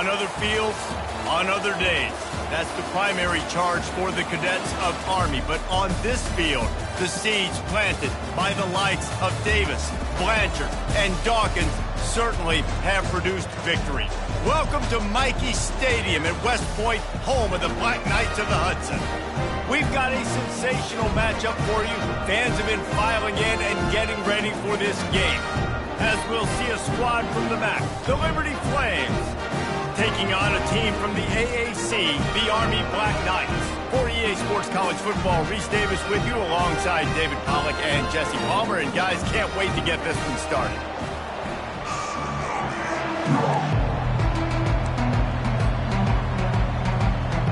On other fields, on other days. That's the primary charge for the cadets of Army. But on this field, the seeds planted by the likes of Davis, Blanchard, and Dawkins certainly have produced victory. Welcome to Michie Stadium at West Point, home of the Black Knights of the Hudson. We've got a sensational matchup for you. Fans have been filing in and getting ready for this game. As we'll see a squad from the MAC, the Liberty Flames, taking on a team from the AAC, the Army Black Knights. For EA Sports College Football, Reese Davis with you alongside David Pollack and Jesse Palmer. And guys, can't wait to get this one started.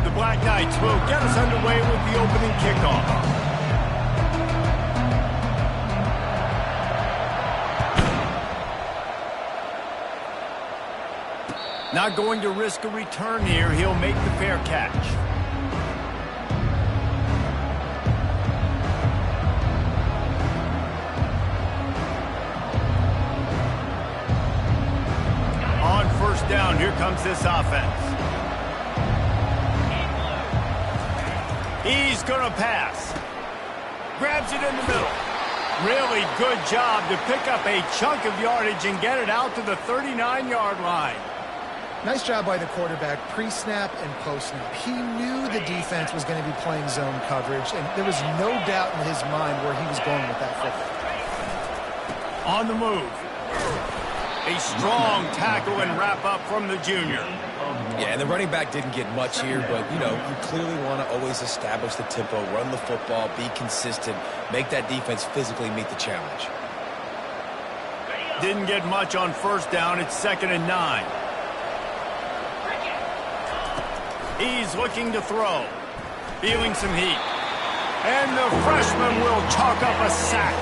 The Black Knights will get us underway with the opening kickoff. Not going to risk a return here. He'll make the fair catch. On first down, here comes this offense. He's going to pass. Grabs it in the middle. Really good job to pick up a chunk of yardage and get it out to the 39-yard line. Nice job by the quarterback, pre-snap and post-snap. He knew the defense was going to be playing zone coverage, and there was no doubt in his mind where he was going with that football. On the move. A strong tackle and wrap up from the junior. Yeah, and the running back didn't get much here, but, you know, you clearly want to always establish the tempo, run the football, be consistent, make that defense physically meet the challenge. Didn't get much on first down. It's 2nd and 9. He's looking to throw. Feeling some heat. And the freshman will chalk up a sack.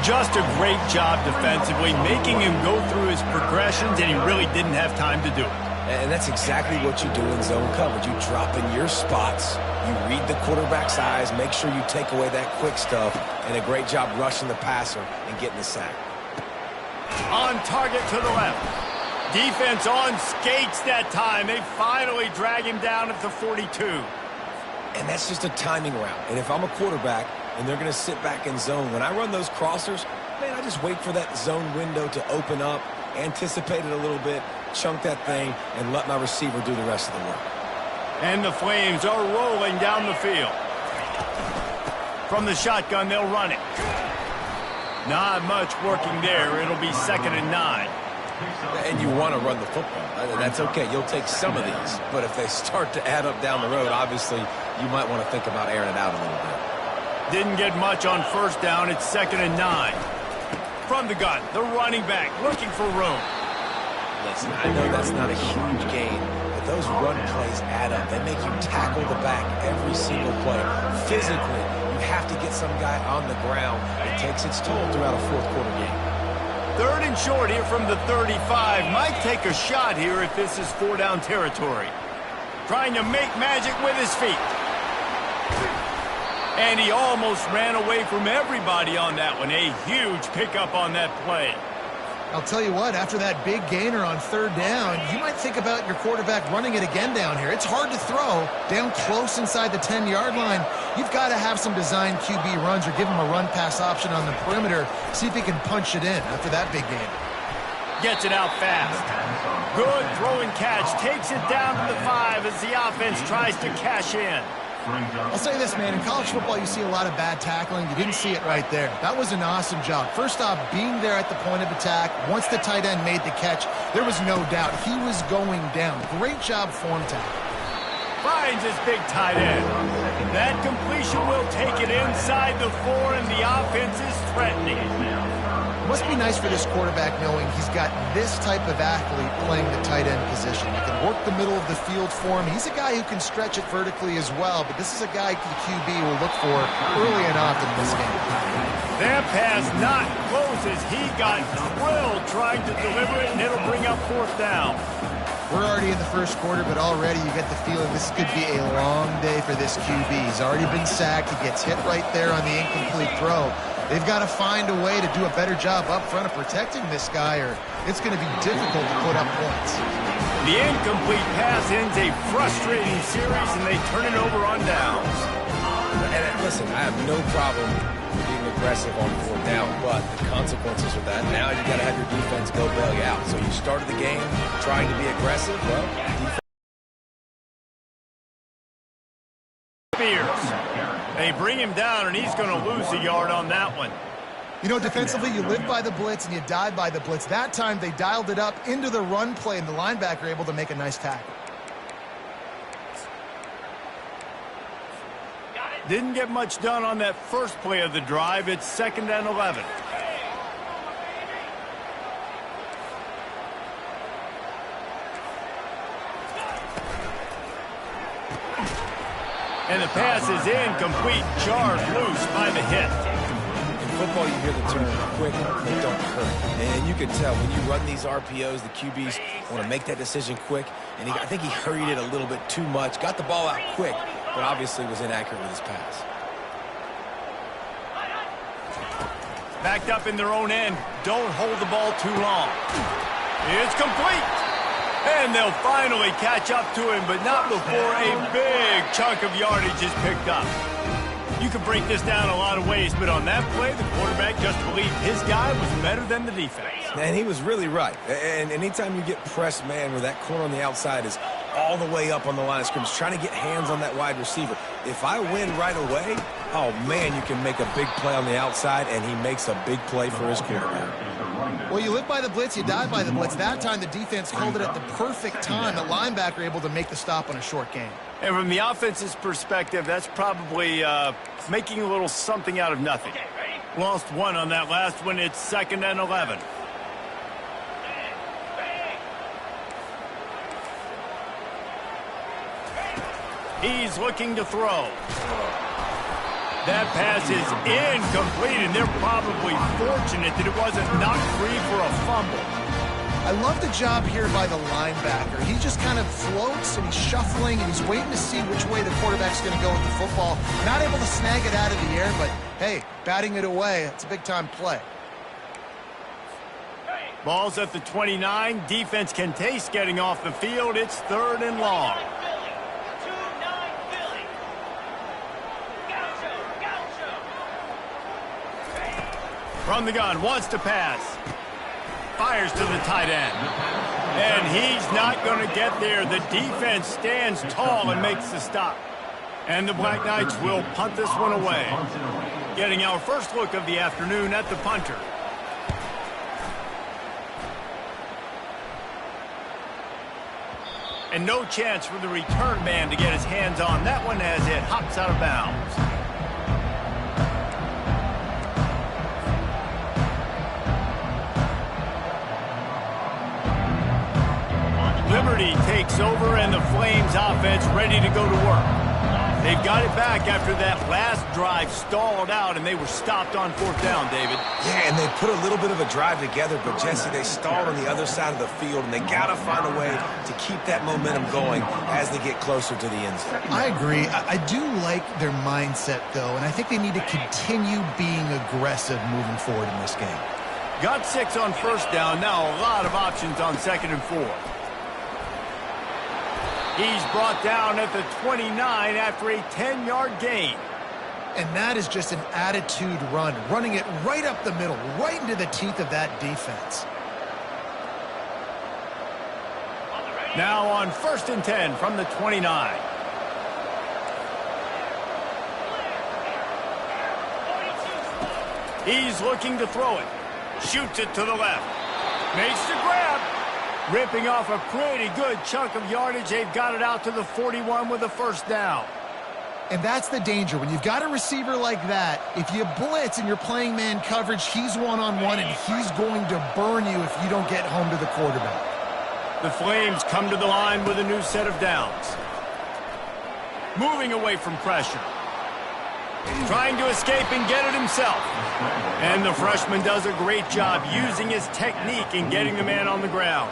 Just a great job defensively, making him go through his progressions, and he really didn't have time to do it. And that's exactly what you do in zone coverage. You drop in your spots, you read the quarterback's eyes, make sure you take away that quick stuff, and a great job rushing the passer and getting the sack. On target to the left. Defense on skates that time. They finally drag him down at the 42. And that's just a timing route. And if I'm a quarterback and they're going to sit back in zone, when I run those crossers, man, I just wait for that zone window to open up, anticipate it a little bit, chunk that thing, and let my receiver do the rest of the work. And the Flames are rolling down the field. From the shotgun, they'll run it. Not much working there. It'll be 2nd and 9. And you want to run the football. That's okay. You'll take some of these. But if they start to add up down the road, obviously, you might want to think about airing it out a little bit. Didn't get much on first down. It's 2nd and 9. From the gun, the running back looking for room. Listen, I know that's not a huge gain, but those run plays add up. They make you tackle the back every single play. Physically, you have to get some guy on the ground. It takes its toll throughout a fourth-quarter game. 3rd and short here from the 35. Might take a shot here if this is 4-down territory. Trying to make magic with his feet. And he almost ran away from everybody on that one. A huge pickup on that play. I'll tell you what, after that big gainer on 3rd down, you might think about your quarterback running it again down here. It's hard to throw down close inside the 10-yard line. You've got to have some design QB runs or give him a run-pass option on the perimeter. See if he can punch it in after that big gainer. Gets it out fast. Good throw and catch. Takes it down to the 5 as the offense tries to cash in. I'll say this, man. In college football, you see a lot of bad tackling. You didn't see it right there. That was an awesome job. First off, being there at the point of attack. Once the tight end made the catch, there was no doubt he was going down. Great job form tackle. Finds his big tight end. That completion will take it inside the 4, and the offense is threatening. It must be nice for this quarterback knowing he's got this type of athlete playing the tight end position. He can work the middle of the field for him. He's a guy who can stretch it vertically as well, but this is a guy the QB will look for early and often in this game. That pass not close as he got drilled trying to deliver it, and it'll bring up 4th down. We're already in the first quarter, but already you get the feeling this could be a long day for this QB. He's already been sacked. He gets hit right there on the incomplete throw. They've got to find a way to do a better job up front of protecting this guy, or it's going to be difficult to put up points. The incomplete pass ends a frustrating series, and they turn it over on downs. And listen, I have no problem being aggressive on 4th down, but the consequences of that, now you got to have your defense go bail you out. So you started the game trying to be aggressive. Well, defense. They bring him down, and he's going to lose a yard on that one. You know, defensively, you live by the blitz and you die by the blitz. That time, they dialed it up into the run play, and the linebacker able to make a nice tackle. Didn't get much done on that first play of the drive. It's 2nd and 11. And the pass is incomplete, charged loose by the hit. In football, you hear the term quick, but don't hurt. And you can tell when you run these RPOs, the QBs want to make that decision quick. And I think he hurried it a little bit too much, got the ball out quick, but obviously was inaccurate with his pass. Backed up in their own end. Don't hold the ball too long. It's complete. And they'll finally catch up to him, but not before a big chunk of yardage is picked up. You can break this down a lot of ways, but on that play, the quarterback just believed his guy was better than the defense. And he was really right. And anytime you get pressed man where that corner on the outside is all the way up on the line of scrimmage, trying to get hands on that wide receiver. If I win right away, oh, man, you can make a big play on the outside, and he makes a big play for his quarterback. Well, you live by the blitz, you die by the blitz. That time, the defense called it at the perfect time. The linebacker able to make the stop on a short gain. And from the offense's perspective, that's probably making a little something out of nothing. Lost one on that last one. It's 2nd and 11. He's looking to throw. That pass is incomplete, and they're probably fortunate that it wasn't knocked free for a fumble. I love the job here by the linebacker. He just kind of floats, and he's shuffling, and he's waiting to see which way the quarterback's going to go with the football. Not able to snag it out of the air, but, hey, batting it away, it's a big-time play. Ball's at the 29. Defense can taste getting off the field. It's 3rd and long. From the gun, wants to pass. Fires to the tight end. And he's not going to get there. The defense stands tall and makes the stop. And the Black Knights will punt this one away. Getting our first look of the afternoon at the punter. And no chance for the return man to get his hands on that one as it hops out of bounds. Liberty takes over, and the Flames offense ready to go to work. They've got it back after that last drive stalled out, and they were stopped on 4th down, David. Yeah, and they put a little bit of a drive together, but, Jesse, they stalled on the other side of the field, and they got to find a way to keep that momentum going as they get closer to the end zone. I agree. I do like their mindset, though, and I think they need to continue being aggressive moving forward in this game. Got 6 on 1st down. Now a lot of options on 2nd and 4. He's brought down at the 29 after a 10-yard gain. And that is just an attitude run, running it right up the middle, right into the teeth of that defense. Now on 1st and 10 from the 29. He's looking to throw it. Shoots it to the left. Makes the grab. Ripping off a pretty good chunk of yardage. They've got it out to the 41 with a 1st down. And that's the danger. When you've got a receiver like that, if you blitz and you're playing man coverage, he's one-on-one, and he's going to burn you if you don't get home to the quarterback. The Flames come to the line with a new set of downs. Moving away from pressure. Trying to escape and get it himself. And the freshman does a great job using his technique and getting the man on the ground.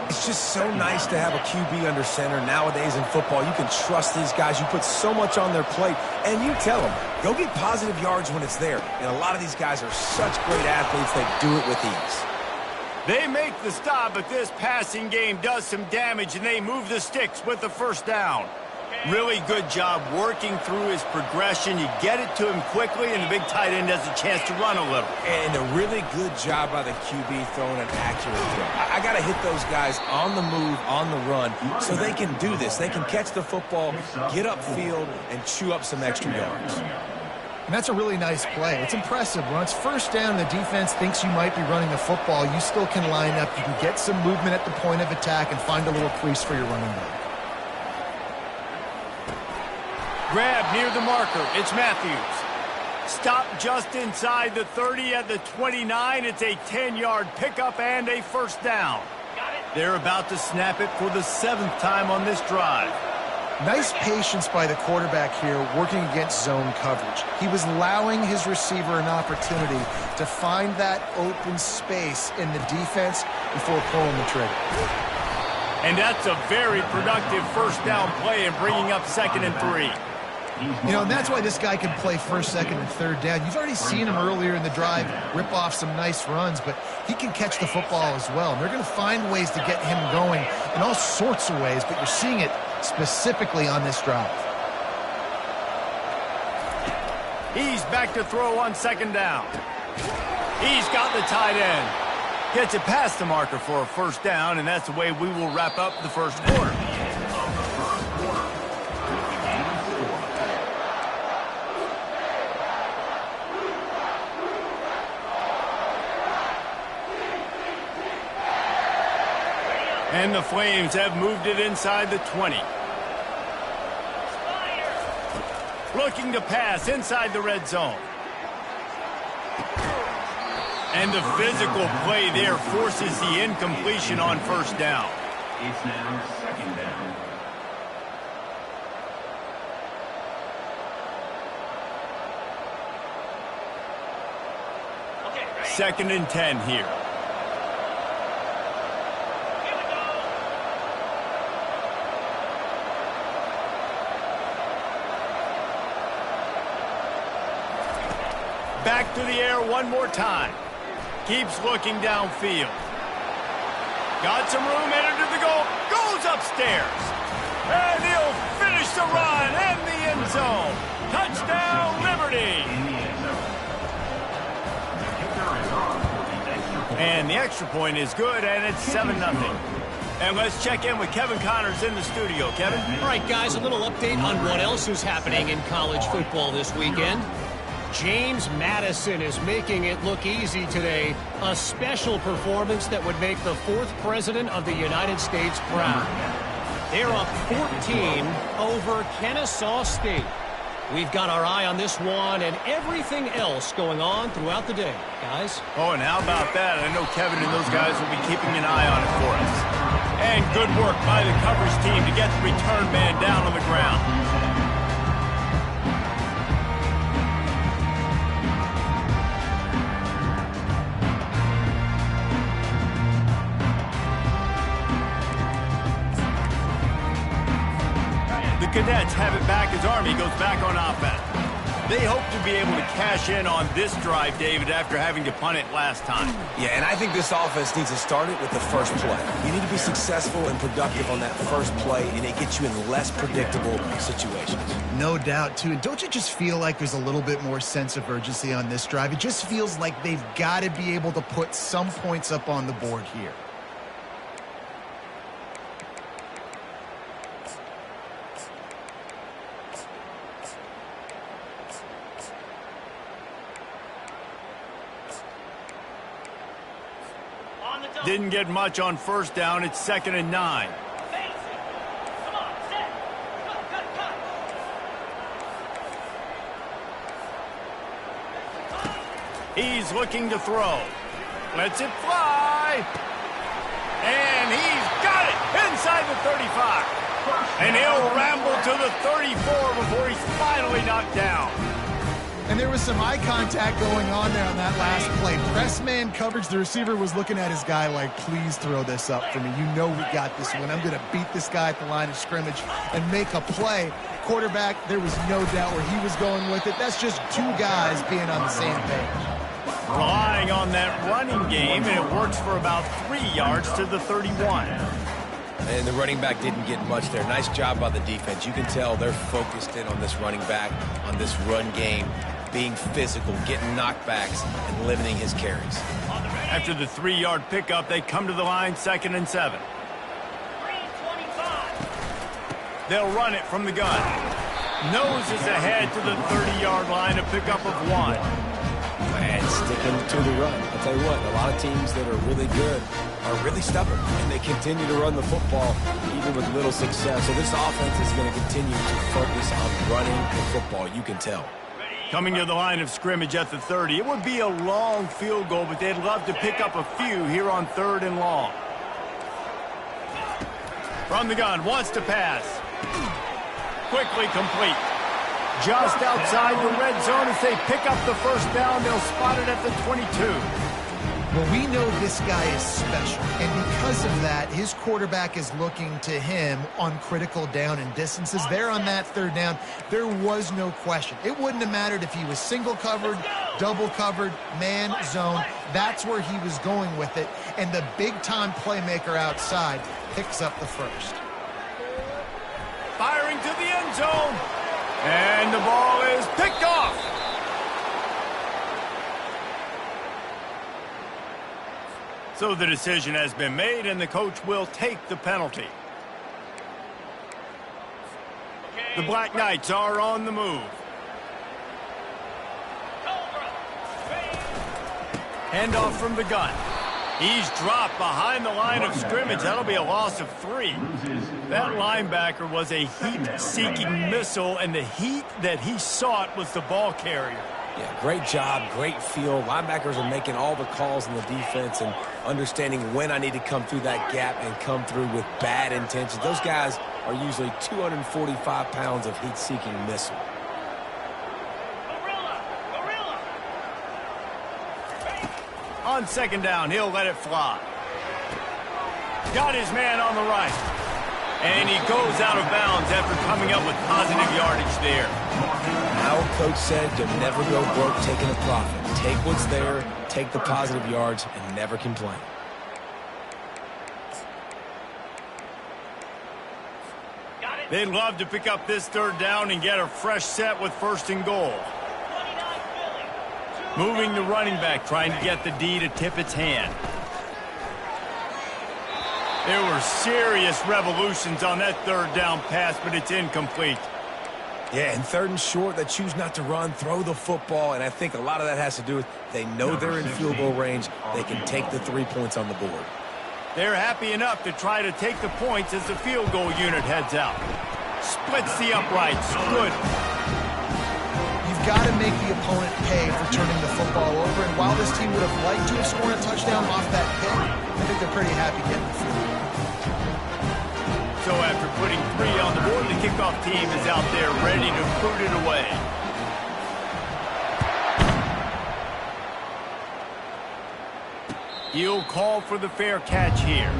It's just so nice to have a QB under center nowadays in football. You can trust these guys. You put so much on their plate, and you tell them, go get positive yards when it's there. And a lot of these guys are such great athletes, they do it with ease. They make the stop, but this passing game does some damage, and they move the sticks with the first down. Really good job working through his progression. You get it to him quickly, and the big tight end has a chance to run a little. And a really good job by the QB throwing an accurate throw. I got to hit those guys on the move, on the run, so they can do this. They can catch the football, get upfield, and chew up some extra yards. And that's a really nice play. It's impressive. When it's first down, the defense thinks you might be running the football. You still can line up. You can get some movement at the point of attack and find a little crease for your running back. Grab near the marker. It's Matthews. Stop just inside the 30 at the 29. It's a 10-yard pickup and a first down. They're about to snap it for the 7th time on this drive. Nice patience by the quarterback here working against zone coverage. He was allowing his receiver an opportunity to find that open space in the defense before pulling the trigger. And that's a very productive first down play and bringing up 2nd and 3. You know, and that's why this guy can play first, second, and third down. You've already seen him earlier in the drive rip off some nice runs, but he can catch the football as well. And they're going to find ways to get him going in all sorts of ways, but you're seeing it specifically on this drive. He's back to throw on 2nd down. He's got the tight end. Gets it past the marker for a first down, and that's the way we will wrap up the first quarter. And the Flames have moved it inside the 20. Looking to pass inside the red zone. And the physical play there forces the incompletion on first down. It's now 2nd down. Second and 10 here. Back to the air one more time. Keeps looking downfield. Got some room, headed to the goal. Goes upstairs. And he'll finish the run in the end zone. Touchdown, Liberty. And the extra point is good, and it's 7-0. And let's check in with Kevin Connors in the studio. Kevin? All right, guys, a little update on what else is happening in college football this weekend. James Madison is making it look easy today. A special performance that would make the 4th president of the United States proud. They're up 14 over Kennesaw State. We've got our eye on this one and everything else going on throughout the day, guys. Oh, and how about that? I know Kevin and those guys will be keeping an eye on it for us. And good work by the coverage team to get the return man down on the ground. The Cadets have it back as Army goes back on offense. They hope to be able to cash in on this drive, David, after having to punt it last time. Yeah, and I think this offense needs to start it with the first play. You need to be successful and productive on that first play, and it gets you in less predictable situations. No doubt, too. And don't you just feel like there's a little bit more sense of urgency on this drive? It just feels like they've got to be able to put some points up on the board here. Didn't get much on first down. It's 2nd and 9. He's looking to throw. Lets it fly. And he's got it inside the 35. And he'll ramble to the 34 before he's finally knocked down. And there was some eye contact going on there on that last play. Press man coverage. The receiver was looking at his guy like, please throw this up for me. You know we got this one. I'm going to beat this guy at the line of scrimmage and make a play. Quarterback, there was no doubt where he was going with it. That's just two guys being on the same page. Relying on that running game, and it works for about 3 yards to the 31. And the running back didn't get much there. Nice job by the defense. You can tell they're focused in on this running back, on this run game, being physical, getting knockbacks, and limiting his carries. After the 3-yard pickup, they come to the line, 2nd and 7. They'll run it from the gun. Noses ahead to the 30-yard line, a pickup of 1. And sticking to the run. I'll tell you what, a lot of teams that are really good are really stubborn, and they continue to run the football even with little success. So this offense is going to continue to focus on running the football, you can tell. Coming to the line of scrimmage at the 30. It would be a long field goal, but they'd love to pick up a few here on 3rd and long. From the gun, wants to pass. Quickly complete. Just outside the red zone as they pick up the first down. They'll spot it at the 22. Well, we know this guy is special, and because of that, his quarterback is looking to him on critical down and distances. There on that 3rd down, there was no question. It wouldn't have mattered if he was single covered, double covered, man, zone. That's where he was going with it, and the big-time playmaker outside picks up the first. Firing to the end zone, and the ball is picked off. So the decision has been made, and the coach will take the penalty. The Black Knights are on the move. Handoff from the gun. He's dropped behind the line of scrimmage. That'll be a loss of 3. That linebacker was a heat-seeking missile, and the heat that he sought was the ball carrier. Yeah, great job, great feel. Linebackers are making all the calls in the defense and understanding when I need to come through that gap and come through with bad intentions. Those guys are usually 245 pounds of heat-seeking missile. On 2nd down, he'll let it fly. Got his man on the right. And he goes out of bounds after coming up with positive yardage there. Our coach said you'll never go broke taking a profit. Take what's there, take the positive yards, and never complain. They'd love to pick up this 3rd down and get a fresh set with 1st and goal. Moving the running back, trying to get the D to tip its hand. There were serious revolutions on that 3rd down pass, but it's incomplete. Yeah, and 3rd and short, they choose not to run, throw the football, and I think a lot of that has to do with they know they're in field goal range. They can take the 3 points on the board. They're happy enough to try to take the points as the field goal unit heads out. Splits the uprights. Good. You've got to make the opponent pay for turning the football over, and while this team would have liked to have scored a touchdown off that pick, I think they're pretty happy getting the field goal. So after putting 3 on the board, the kickoff team is out there ready to boot it away. He'll call for the fair catch here.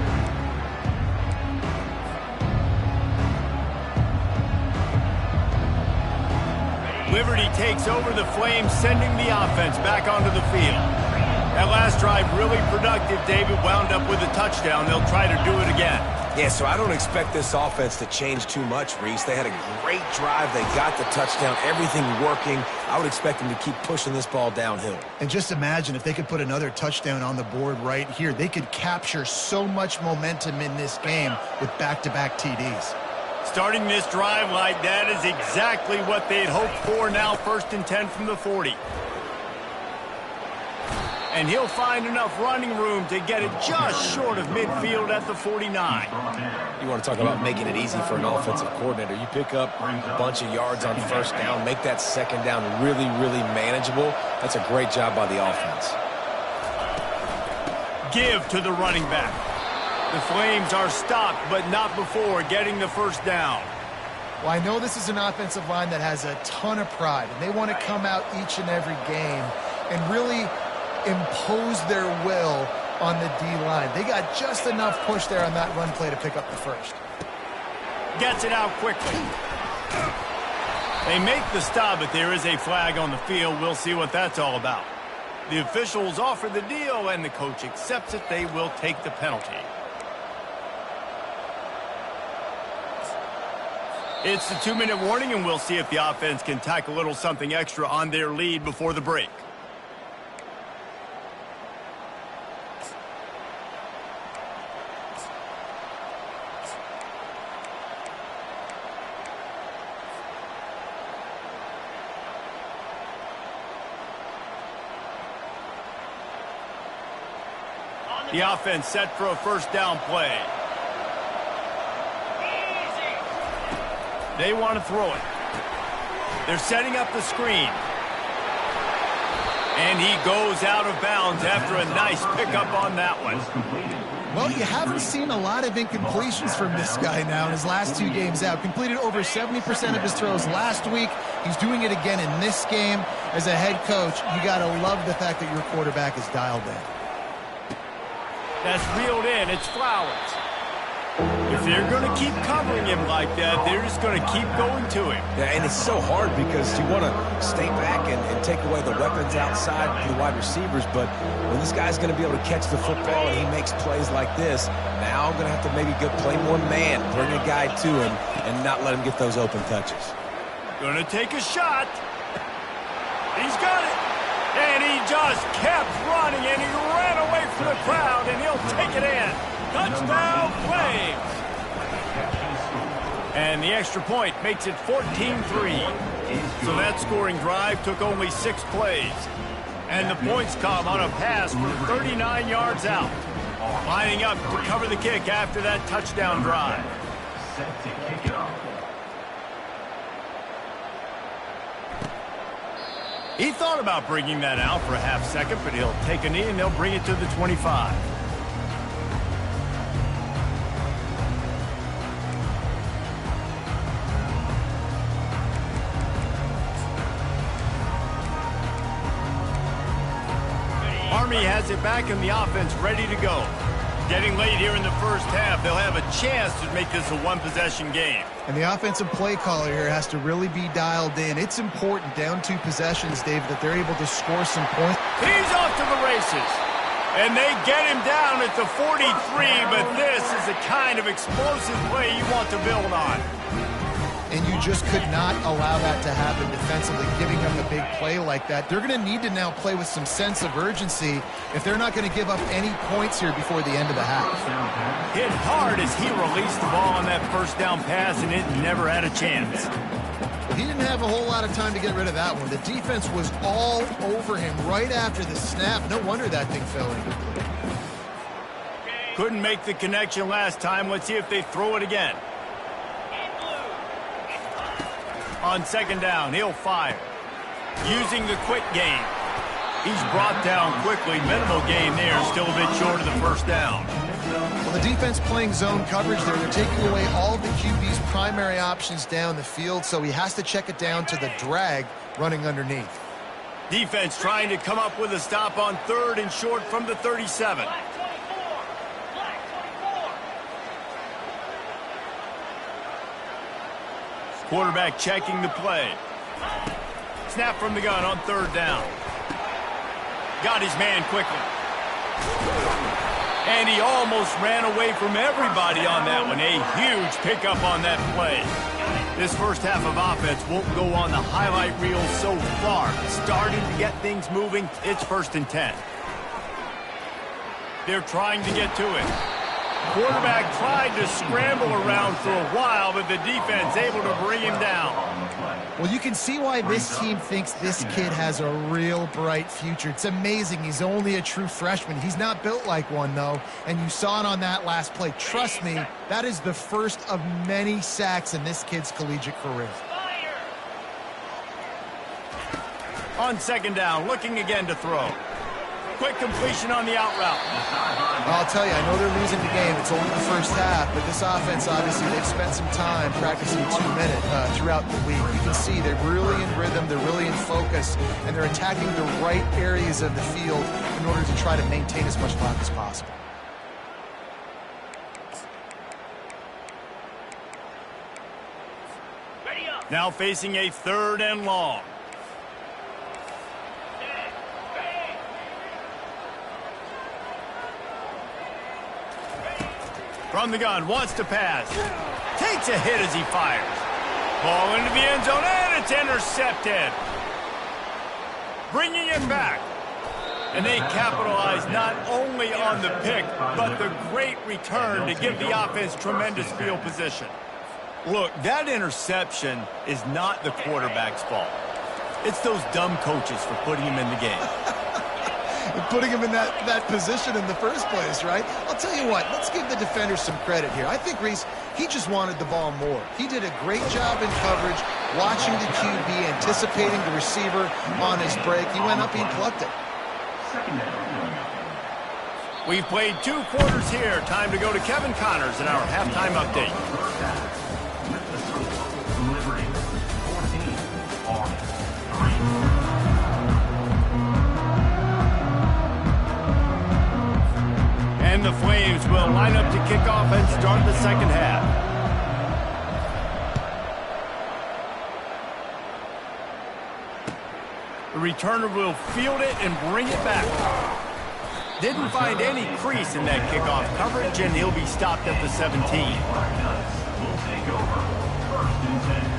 Liberty takes over the Flames, sending the offense back onto the field. That last drive really productive. David wound up with a touchdown. They'll try to do it again. Yeah, so I don't expect this offense to change too much, Reese. They had a great drive. They got the touchdown, everything working. I would expect them to keep pushing this ball downhill. And just imagine if they could put another touchdown on the board right here. They could capture so much momentum in this game with back-to-back TDs. Starting this drive like that is exactly what they'd hoped for. Now 1st and 10 from the 40. And he'll find enough running room to get it just short of midfield at the 49. You want to talk about making it easy for an offensive coordinator. You pick up a bunch of yards on 1st down, make that 2nd down really, really manageable. That's a great job by the offense. Give to the running back. The Flames are stopped, but not before getting the 1st down. Well, I know this is an offensive line that has a ton of pride, and they want to come out each and every game and really impose their will on the D-line. They got just enough push there on that run play to pick up the 1st. Gets it out quickly. They make the stop, but there is a flag on the field. We'll see what that's all about. The officials offer the deal, and the coach accepts it. They will take the penalty. It's the 2-minute warning, and we'll see if the offense can tack a little something extra on their lead before the break. The offense set for a first down play. They want to throw it. They're setting up the screen. And he goes out of bounds after a nice pickup on that one. Well, you haven't seen a lot of incompletions from this guy now in his last 2 games out. Completed over 70% of his throws last week. He's doing it again in this game. As a head coach, you got to love the fact that your quarterback is dialed in. That's reeled in. It's Flowers. If they're going to keep covering him like that, they're just going to keep going to him. Yeah, and it's so hard because you want to stay back and take away the weapons outside for the wide receivers, but when this guy's going to be able to catch the football and he makes plays like this, now I'm going to have to maybe go play more man, bring a guy to him, and not let him get those open touches. Going to take a shot. He's got it. And he just kept running, and he ran away from the crowd, and he'll take it in. Touchdown, Flames. And the extra point makes it 14-3. So that scoring drive took only 6 plays. And the points come on a pass from 39 yards out. Lining up to cover the kick after that touchdown drive. Set to kick it off. He thought about bringing that out for a half second, but he'll take a knee and they'll bring it to the 25. Army has it back and the offense ready to go. Getting late here in the first half, they'll have a chance to make this a one-possession game. And the offensive play caller here has to really be dialed in. It's important, down 2 possessions, Dave, that they're able to score some points. He's off to the races. And they get him down at the 43, but this is the kind of explosive play you want to build on. And you just could not allow that to happen defensively, giving up a big play like that. They're going to need to now play with some sense of urgency if they're not going to give up any points here before the end of the half. Hit hard as he released the ball on that first down pass, and it never had a chance. He didn't have a whole lot of time to get rid of that one. The defense was all over him right after the snap. No wonder that thing fell incomplete. Couldn't make the connection last time. Let's see if they throw it again. On second down, he'll fire. Using the quick game. He's brought down quickly. Minimal gain there. Still a bit short of the first down. Well, the defense playing zone coverage there. They're taking away all of the QB's primary options down the field, so he has to check it down to the drag running underneath. Defense trying to come up with a stop on 3rd and short from the 37. Quarterback checking the play. Snap from the gun on 3rd down. Got his man quickly. And he almost ran away from everybody on that one. A huge pickup on that play. This first half of offense won't go on the highlight reel so far. Starting to get things moving. It's 1st and 10. They're trying to get to it. Quarterback tried to scramble around for a while, but the defense able to bring him down. Well, you can see why this team thinks this kid has a real bright future. It's amazing. He's only a true freshman. He's not built like one, though, and you saw it on that last play. Trust me, that is the first of many sacks in this kid's collegiate career. On second down, looking again to throw. Quick completion on the out route. Well, I'll tell you, I know they're losing the game. It's only the first half, but this offense, obviously, they've spent some time practicing 2-minute throughout the week. You can see they're really in rhythm, they're really in focus, and they're attacking the right areas of the field in order to try to maintain as much clock as possible. Now facing a 3rd and long. From the gun, wants to pass. Takes a hit as he fires. Ball into the end zone, and it's intercepted. Bringing it back. And they capitalize not only on the pick, but the great return to give the offense tremendous field position. Look, that interception is not the quarterback's fault. It's those dumb coaches for putting him in the game. Putting him in that position in the first place, right? I'll tell you what, let's give the defender some credit here. I think, Reese, he just wanted the ball more. He did a great job in coverage, watching the QB, anticipating the receiver on his break. He went up and plucked it. We've played 2 quarters here. Time to go to Kevin Connors in our halftime update. And the Flames will line up to kick off and start the second half. The returner will field it and bring it back. Didn't find any crease in that kickoff coverage, and he'll be stopped at the 17. Will take over. 1st and 10.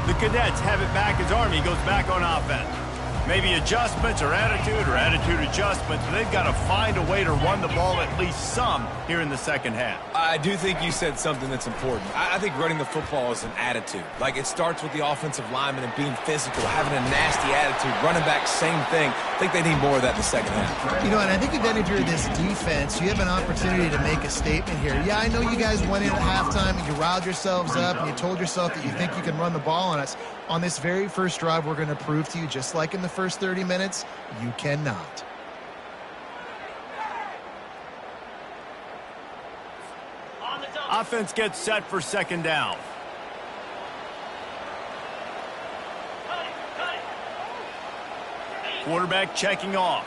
The Cadets have it back as Army goes back on offense. Maybe adjustments or attitude adjustments, but they've got to find a way to run the ball at least some here in the second half. I do think you said something that's important. I think running the football is an attitude. Like, it starts with the offensive lineman and being physical, having a nasty attitude. Running back, same thing. I think they need more of that in the second half. You know, and I think then if you're this defense, you have an opportunity to make a statement here. Yeah, I know you guys went in at halftime and you riled yourselves up and you told yourself that you think you can run the ball on us. On this very first drive, we're going to prove to you, just like in the first 30 minutes, you cannot. Offense gets set for second down. Quarterback checking off.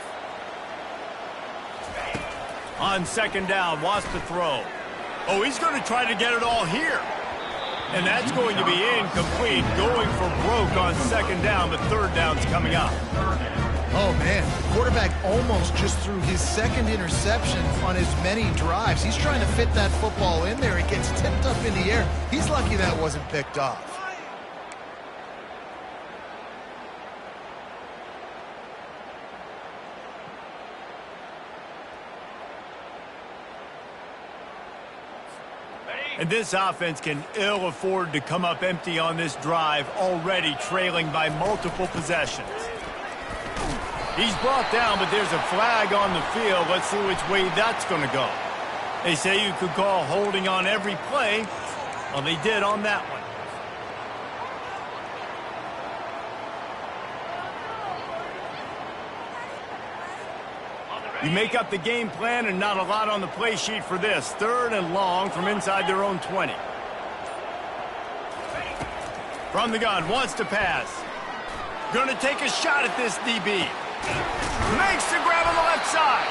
On second down, wants to throw. Oh, he's going to try to get it all here. And that's going to be incomplete, going for broke on second down, but third down's coming up. Oh, man, the quarterback almost just threw his second interception on as many drives. He's trying to fit that football in there. It gets tipped up in the air. He's lucky that wasn't picked off. And this offense can ill afford to come up empty on this drive, already trailing by multiple possessions. He's brought down, but there's a flag on the field. Let's see which way that's going to go. They say you could call holding on every play. Well, they did on that one. You make up the game plan and not a lot on the play sheet for this. 3rd and long from inside their own 20. From the gun, wants to pass. Going to take a shot at this DB. Makes the grab on the left side.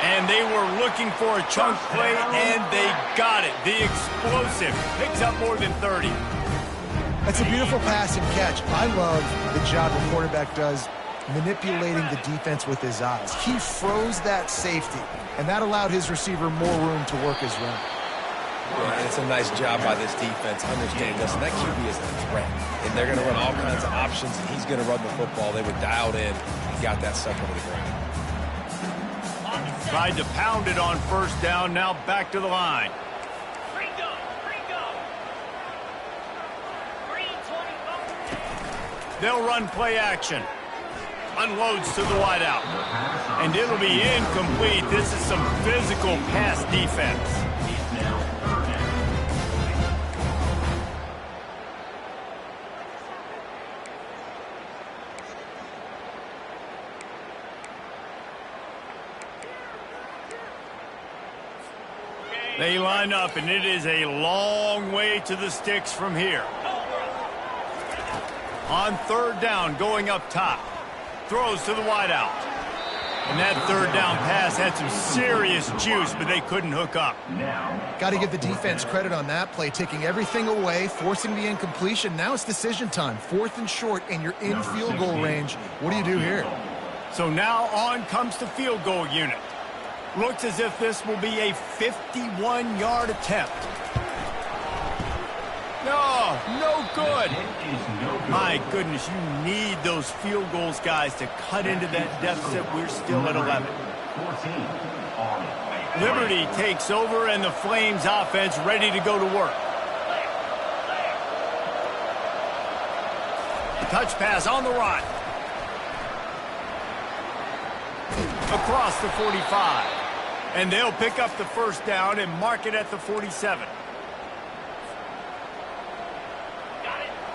And they were looking for a chunk play, and they got it. The explosive picks up more than 30. That's a beautiful pass and catch. I love the job the quarterback does manipulating the defense with his eyes. He froze that safety, and that allowed his receiver more room to work his run. Yeah, it's a nice job by this defense. Understand this, and that QB is a threat. And they're going to run all kinds of options, and he's going to run the football. They were dialed in. He got that sucker to the ground. Tried to pound it on first down, now back to the line. They'll run play action. Unloads to the wideout. And it'll be incomplete. This is some physical pass defense. They line up, and it is a long way to the sticks from here. On 3rd down, going up top. Throws to the wideout. And that third down pass had some serious juice, but they couldn't hook up. Got to give the defense credit on that play, taking everything away, forcing the incompletion. Now it's decision time. 4th and short, and you're in field goal range. What do you do here? So now on comes the field goal unit. Looks as if this will be a 51-yard attempt. No good. My goodness, you need those field goals, guys, to cut into that deficit. We're still at 11. Liberty takes over, and the Flames offense ready to go to work. Touch pass on the run. Across the 45. And they'll pick up the first down and mark it at the 47.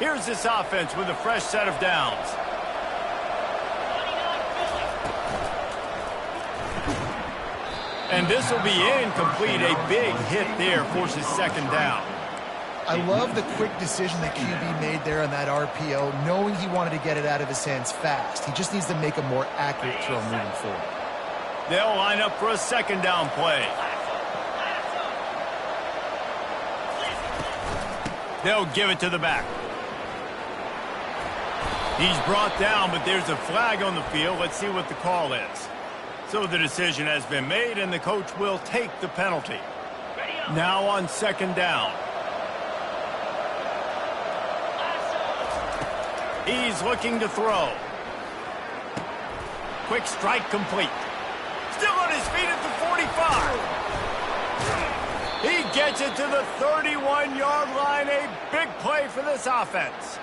Here's this offense with a fresh set of downs. And this will be incomplete. A big hit there forces second down. I love the quick decision that QB made there on that RPO, knowing he wanted to get it out of his hands fast. He just needs to make a more accurate throw moving forward. They'll line up for a second down play. They'll give it to the back. He's brought down, but there's a flag on the field. Let's see what the call is. So the decision has been made, and the coach will take the penalty. Now on second down. He's looking to throw. Quick strike complete. Still on his feet at the 45. He gets it to the 31-yard line. A big play for this offense.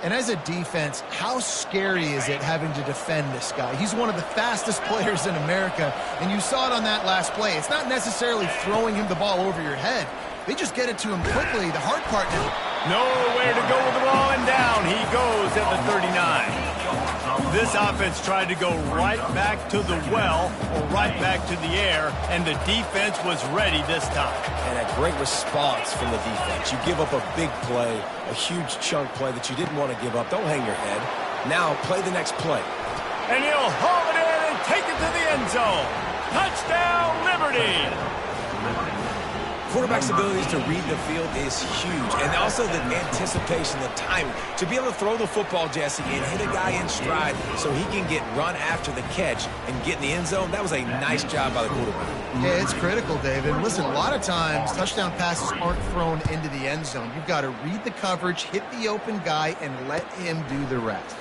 And as a defense, how scary is it having to defend this guy? He's one of the fastest players in America, and you saw it on that last play. It's not necessarily throwing him the ball over your head. They just get it to him quickly. The hard part is nowhere to go with the ball, and down he goes at the 39. This offense tried to go right back to the well or right back to the air, and the defense was ready this time. And a great response from the defense. You give up a big play, a huge chunk play that you didn't want to give up. Don't hang your head. Now play the next play. And he'll haul it in and take it to the end zone. Touchdown, Liberty! Quarterback's abilities to read the field is huge, and also the anticipation, the timing. To be able to throw the football, Jesse, and hit a guy in stride so he can get run after the catch and get in the end zone, that was a nice job by the quarterback. Yeah, it's critical, David. Listen, a lot of times touchdown passes aren't thrown into the end zone. You've got to read the coverage, hit the open guy, and let him do the rest.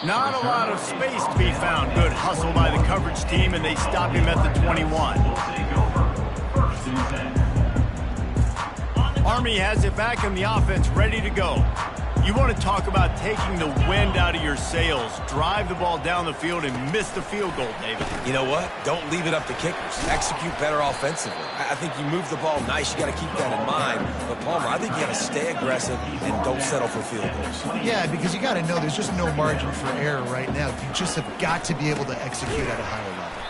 Not a lot of space to be found. Good hustle by the coverage team, and they stop him at the 21. Army has it back, and the offense ready to go. You want to talk about taking the wind out of your sails. Drive the ball down the field and miss the field goal, David. You know what? Don't leave it up to kickers. Execute better offensively. I think you move the ball nice. You got to keep that in mind. But, Palmer, I think you got to stay aggressive and don't settle for field goals. Yeah, because you got to know there's just no margin for error right now. You just have got to be able to execute at a higher level.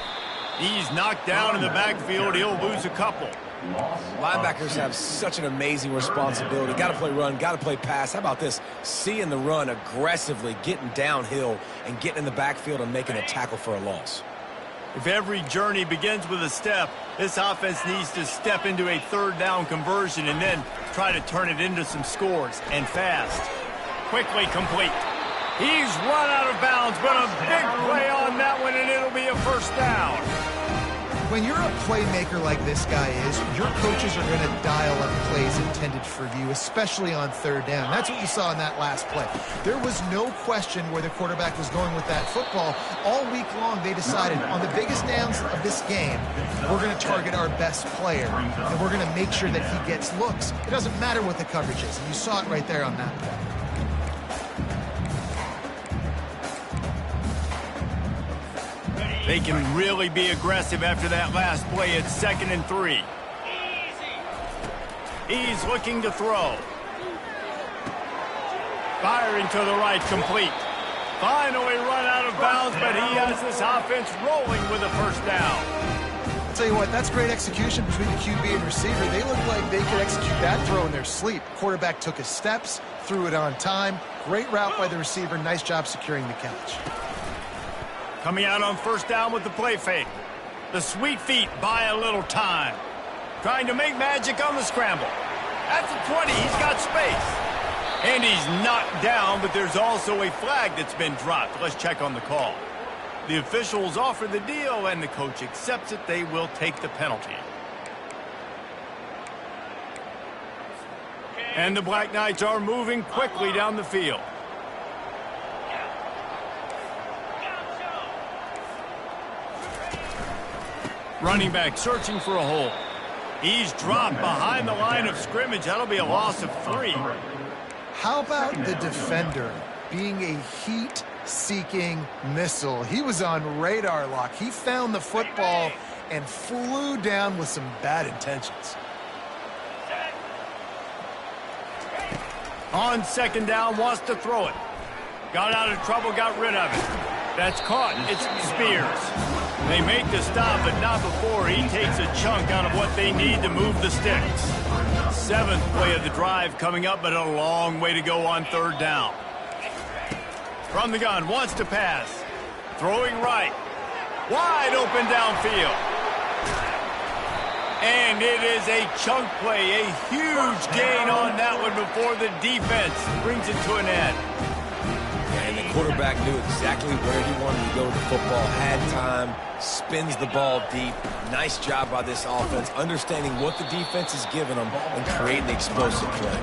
He's knocked down in the backfield. He'll lose a couple. Linebackers have such an amazing responsibility. Got to play run, got to play pass. How about this? Seeing the run aggressively, getting downhill, and getting in the backfield and making a tackle for a loss. If every journey begins with a step, this offense needs to step into a third down conversion and then try to turn it into some scores, and fast. Quickly complete. He's run out of bounds, but a big play on that one, and it'll be a first down. When you're a playmaker like this guy is, your coaches are going to dial up plays intended for you, especially on third down. That's what you saw in that last play. There was no question where the quarterback was going with that football. All week long, they decided on the biggest downs of this game, we're going to target our best player, and we're going to make sure that he gets looks. It doesn't matter what the coverage is, and you saw it right there on that play. They can really be aggressive after that last play. It's 2nd and 3. He's looking to throw. Firing to the right, complete. Finally run out of bounds, but he has this offense rolling with a first down. Tell you what, that's great execution between the QB and receiver. They look like they could execute that throw in their sleep. Quarterback took his steps, threw it on time. Great route by the receiver. Nice job securing the catch. Coming out on first down with the play fake. The sweet feet buy a little time. Trying to make magic on the scramble. At the 20, he's got space. And he's knocked down, but there's also a flag that's been dropped. Let's check on the call. The officials offer the deal, and the coach accepts it. They will take the penalty. And the Black Knights are moving quickly down the field. Running back searching for a hole. He's dropped behind the line of scrimmage. That'll be a loss of 3. How about the defender being a heat-seeking missile? He was on radar lock. He found the football and flew down with some bad intentions. On second down, wants to throw it. Got out of trouble, got rid of it. That's caught. It's Spears. They make the stop, but not before he takes a chunk out of what they need to move the sticks. 7th play of the drive coming up, but a long way to go on third down. From the gun, wants to pass. Throwing right. Wide open downfield. And it is a chunk play, a huge gain on that one before the defense brings it to an end. And the quarterback knew exactly where he wanted to go with the football, had time, spins the ball deep. Nice job by this offense, understanding what the defense is giving them and creating the explosive play.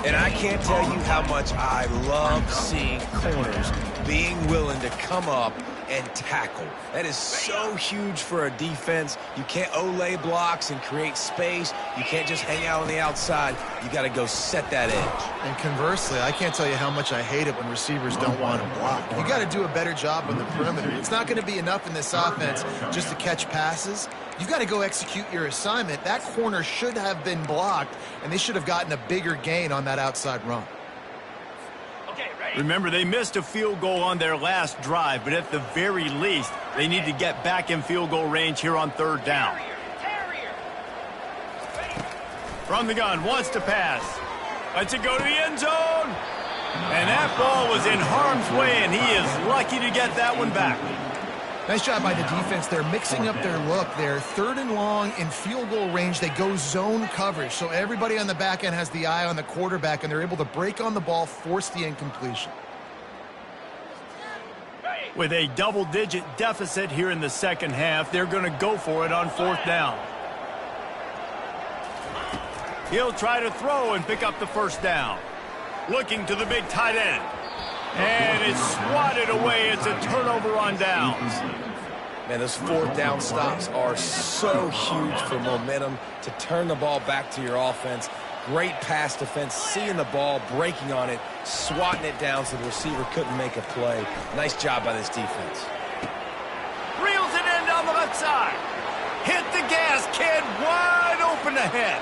And I can't tell you how much I love seeing corners being willing to come up and tackle. That is so huge for a defense. You can't olay blocks and create space. You can't just hang out on the outside. You got to go set that edge. And conversely, I can't tell you how much I hate it when receivers don't want to block. You got to do a better job on the perimeter. It's not going to be enough in this offense just to catch passes. You've got to go execute your assignment. That corner should have been blocked, and they should have gotten a bigger gain on that outside run. Remember, they missed a field goal on their last drive, but at the very least, they need to get back in field goal range here on third down. From the gun, wants to pass. Lets it go to the end zone. And that ball was in harm's way, and he is lucky to get that one back. Nice job by the defense. They're mixing up their look. They're 3rd and long in field goal range. They go zone coverage, so everybody on the back end has the eye on the quarterback, and they're able to break on the ball, force the incompletion. With a double-digit deficit here in the second half, they're going to go for it on 4th down. He'll try to throw and pick up the first down. Looking to the big tight end. And it's swatted away. It's a turnover on downs. Man, those 4th down stops are so huge for momentum to turn the ball back to your offense. Great pass defense, seeing the ball, breaking on it, swatting it down so the receiver couldn't make a play. Nice job by this defense. Reels it in down the left side. Hit the gas, kid. Wide open ahead.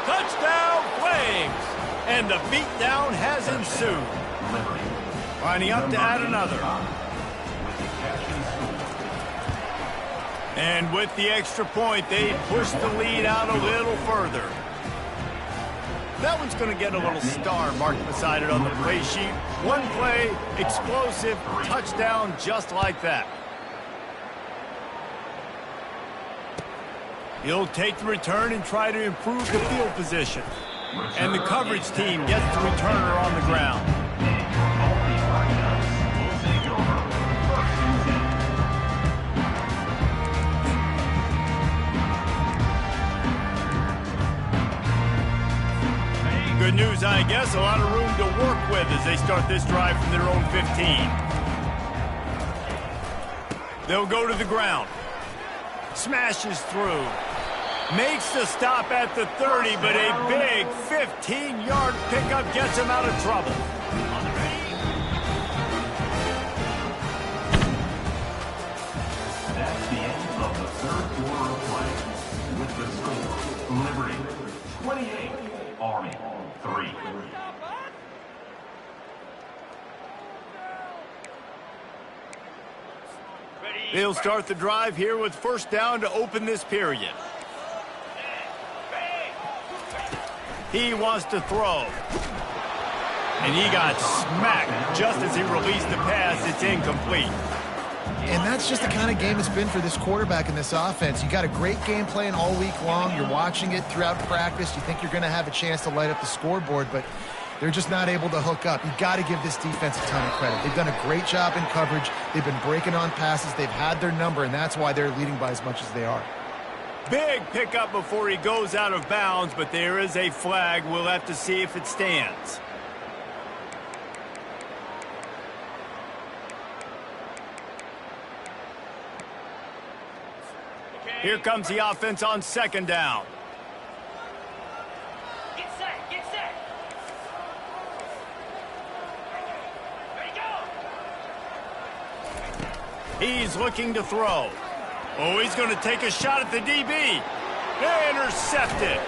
Touchdown, Flames. And the beatdown has ensued. Lining up to add another. And with the extra point, they push the lead out a little further. That one's going to get a little star marked beside it on the play sheet. One play, explosive, touchdown just like that. He'll take the return and try to improve the field position. And the coverage team gets the returner on the ground. Good news, I guess. A lot of room to work with as they start this drive from their own 15. They'll go to the ground. Smashes through. Makes the stop at the 30, but a big 15-yard pickup gets him out of trouble. That's the end of the 3rd quarter of play. With the score, Liberty 28, Army 3. Ready, They'll start the drive here with first down to open this period. He wants to throw. And he got smacked just as he released the pass. It's incomplete. And that's just the kind of game it's been for this quarterback in this offense. You got a great game plan all week long. You're watching it throughout practice. You think you're going to have a chance to light up the scoreboard, but they're just not able to hook up. You got to give this defense a ton of credit. They've done a great job in coverage. They've been breaking on passes. They've had their number, and that's why they're leading by as much as they are. Big pickup before he goes out of bounds, but there is a flag. We'll have to see if it stands. Here comes the offense on second down. Get set, get set. Ready, go. He's looking to throw. Oh, he's going to take a shot at the DB. Intercepted.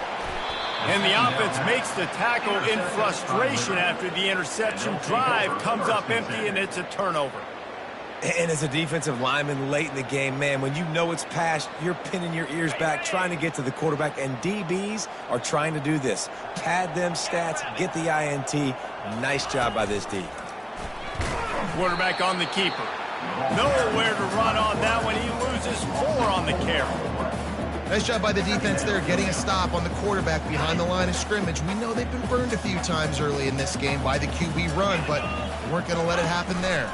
And the offense makes the tackle in frustration after the interception. Drive comes up empty, and it's a turnover. And as a defensive lineman late in the game, man, when you know it's past, you're pinning your ears back, trying to get to the quarterback, and DBs are trying to do this. Pad them stats, get the INT. Nice job by this D. Quarterback on the keeper. Nowhere to run on that one. He loses 4 on the carry. Nice job by the defense there, getting a stop on the quarterback behind the line of scrimmage. We know they've been burned a few times early in this game by the QB run, but weren't going to let it happen there.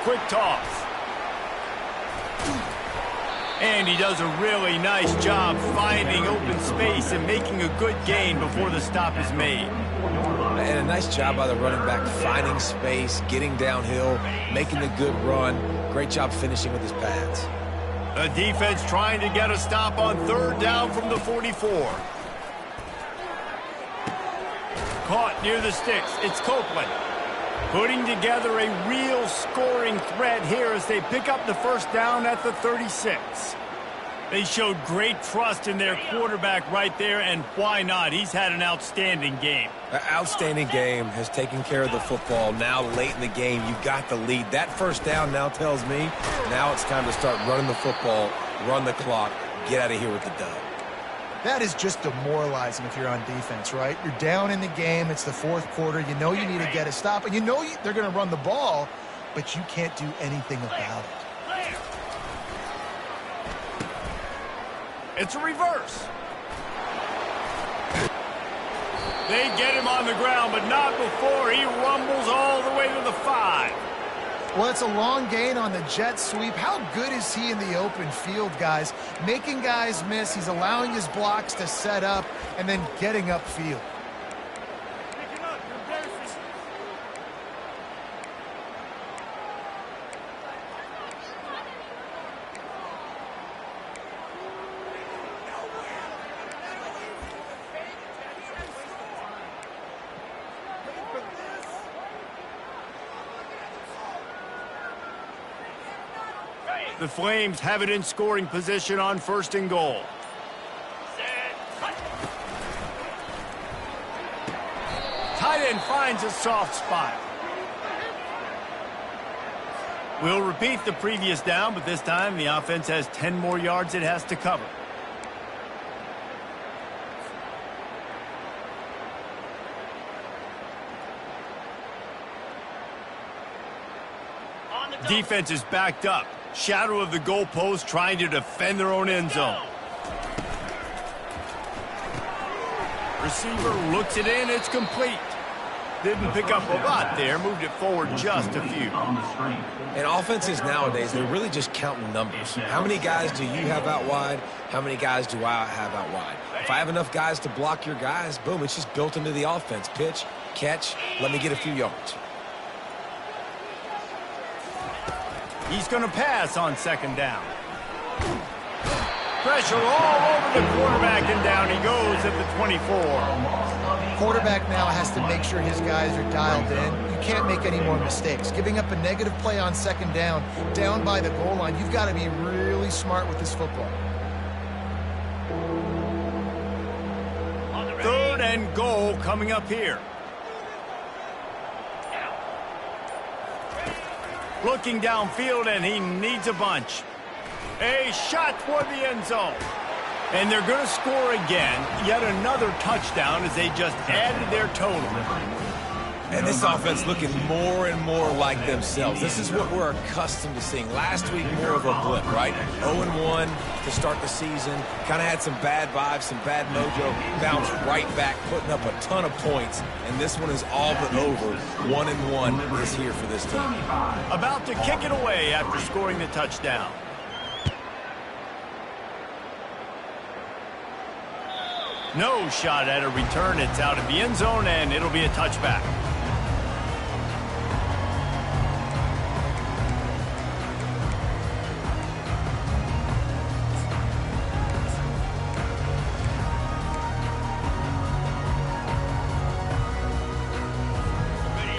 Quick toss. And he does a really nice job finding open space and making a good gain before the stop is made. And a nice job by the running back, finding space, getting downhill, making the good run. Great job finishing with his pads. The defense trying to get a stop on third down from the 44. Caught near the sticks. It's Copeland. Putting together a real scoring threat here as they pick up the first down at the 36. They showed great trust in their quarterback right there, and why not? He's had an outstanding game. An outstanding game, has taken care of the football. Now late in the game, you've got the lead. That first down now tells me now it's time to start running the football, run the clock, get out of here with the dub. That is just demoralizing if you're on defense, right? You're down in the game. It's the fourth quarter. You know you need to get a stop, and you know they're going to run the ball, but you can't do anything about it. It's a reverse. They get him on the ground, but not before he rumbles all the way to the 5. Well, it's a long gain on the jet sweep. How good is he in the open field, guys? Making guys miss. He's allowing his blocks to set up and then getting upfield. The Flames have it in scoring position on first and goal. Tight end finds a soft spot. We'll repeat the previous down, but this time the offense has 10 more yards it has to cover. Defense is backed up. Shadow of the goalpost, trying to defend their own end zone. Receiver looks it in. It's complete. Didn't pick up a lot there. Moved it forward just a few. And offenses nowadays, they're really just counting numbers. How many guys do you have out wide? How many guys do I have out wide? If I have enough guys to block your guys, boom, it's just built into the offense. Pitch, catch, let me get a few yards. He's going to pass on second down. Pressure all over the quarterback, and down he goes at the 24. Quarterback now has to make sure his guys are dialed in. You can't make any more mistakes. Giving up a negative play on second down by the goal line, you've got to be really smart with this football. Third and goal coming up here. Looking downfield, and he needs a bunch. A shot toward the end zone. And they're going to score again. Yet another touchdown as they just added their total. And this offense looking more and more like themselves. This is what we're accustomed to seeing. Last week, more of a blip, right? 0-1 to start the season. Kind of had some bad vibes, some bad mojo. Bounced right back, putting up a ton of points. And this one is all but over. 1-1 is here for this team. About to kick it away after scoring the touchdown. No shot at a return. It's out of the end zone, and it'll be a touchback.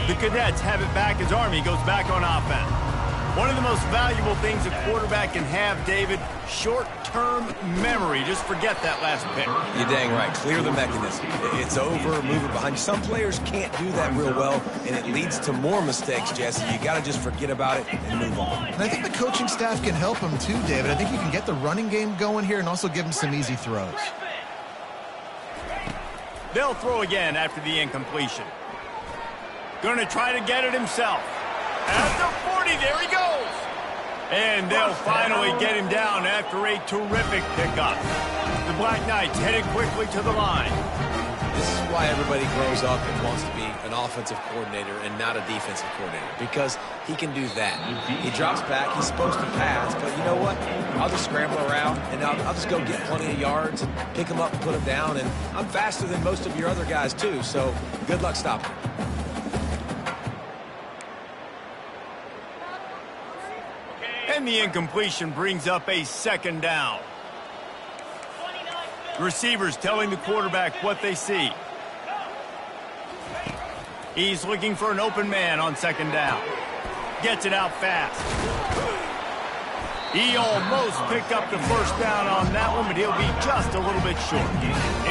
The Cadets have it back as Army goes back on offense. One of the most valuable things a quarterback can have, David, short-term memory. Just forget that last pick. You're dang right. Clear the mechanism. It's over, move it behind you. Some players can't do that real well, and it leads to more mistakes, Jesse. You got to just forget about it and move on. And I think the coaching staff can help him too, David. I think you can get the running game going here and also give him some easy throws. They'll throw again after the incompletion. Going to try to get it himself. At the 40, there he goes. And they'll finally get him down after a terrific pickup. The Black Knights headed quickly to the line. This is why everybody grows up and wants to be an offensive coordinator and not a defensive coordinator, because he can do that. He drops back, he's supposed to pass, but you know what? I'll just scramble around, and I'll just go get plenty of yards and pick him up and put him down, and I'm faster than most of your other guys too, so good luck stopping. And the incompletion brings up a second down. Receivers telling the quarterback what they see. He's looking for an open man on second down. Gets it out fast. He almost picked up the first down on that one, but he'll be just a little bit short.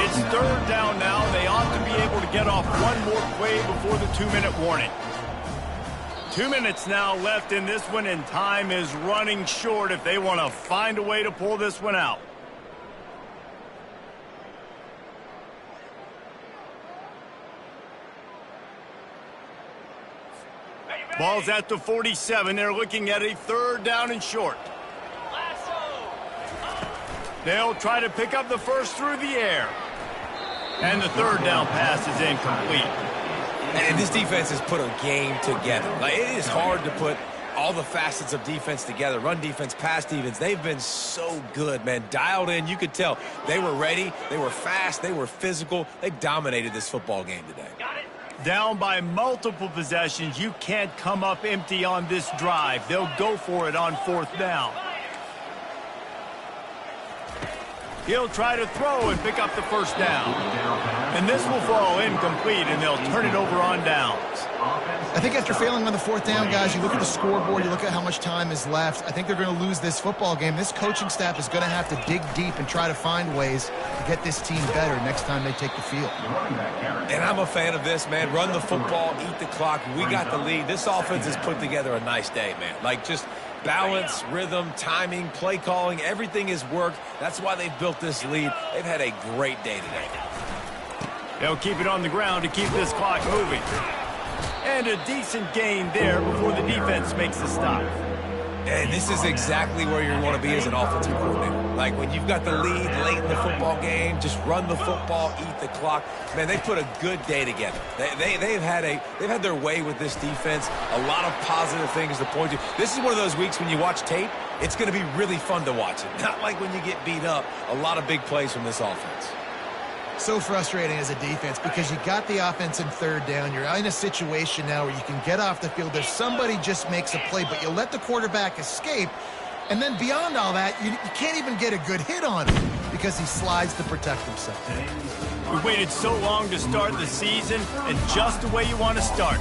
It's third down now. They ought to be able to get off one more play before the 2-minute warning. 2 minutes now left in this one, and time is running short if they want to find a way to pull this one out. Ball's at the 47. They're looking at a third down and short. They'll try to pick up the first through the air. And the third down pass is incomplete. And this defense has put a game together. Like, it is hard to put all the facets of defense together. Run defense, pass defense. They've been so good, man. Dialed in. You could tell they were ready. They were fast. They were physical. They dominated this football game today. Down by multiple possessions. You can't come up empty on this drive. They'll go for it on fourth down. He'll try to throw and pick up the first down. And this will fall incomplete, and they'll turn it over on downs. I think after failing on the fourth down, guys, you look at the scoreboard, you look at how much time is left. I think they're going to lose this football game. This coaching staff is going to have to dig deep and try to find ways to get this team better next time they take the field. And I'm a fan of this, man. Run the football, eat the clock. We got the lead. This offense has put together a nice day, man. Like, just balance, rhythm, timing, play calling, everything has worked. That's why they've built this lead. They've had a great day today. They'll keep it on the ground to keep this clock moving. And a decent gain there before the defense makes the stop. And this is exactly where you want to be as an offensive coordinator. Like, when you've got the lead late in the football game, just run the football, eat the clock. Man, they put a good day together. They've had their way with this defense. A lot of positive things to point to. This is one of those weeks when you watch tape, it's going to be really fun to watch it. Not like when you get beat up. A lot of big plays from this offense. So frustrating as a defense because you got the offense in third down. You're in a situation now where you can get off the field. If somebody just makes a play, but you let the quarterback escape, and then beyond all that, you can't even get a good hit on him because he slides to protect himself. We waited so long to start the season, and just the way you want to start.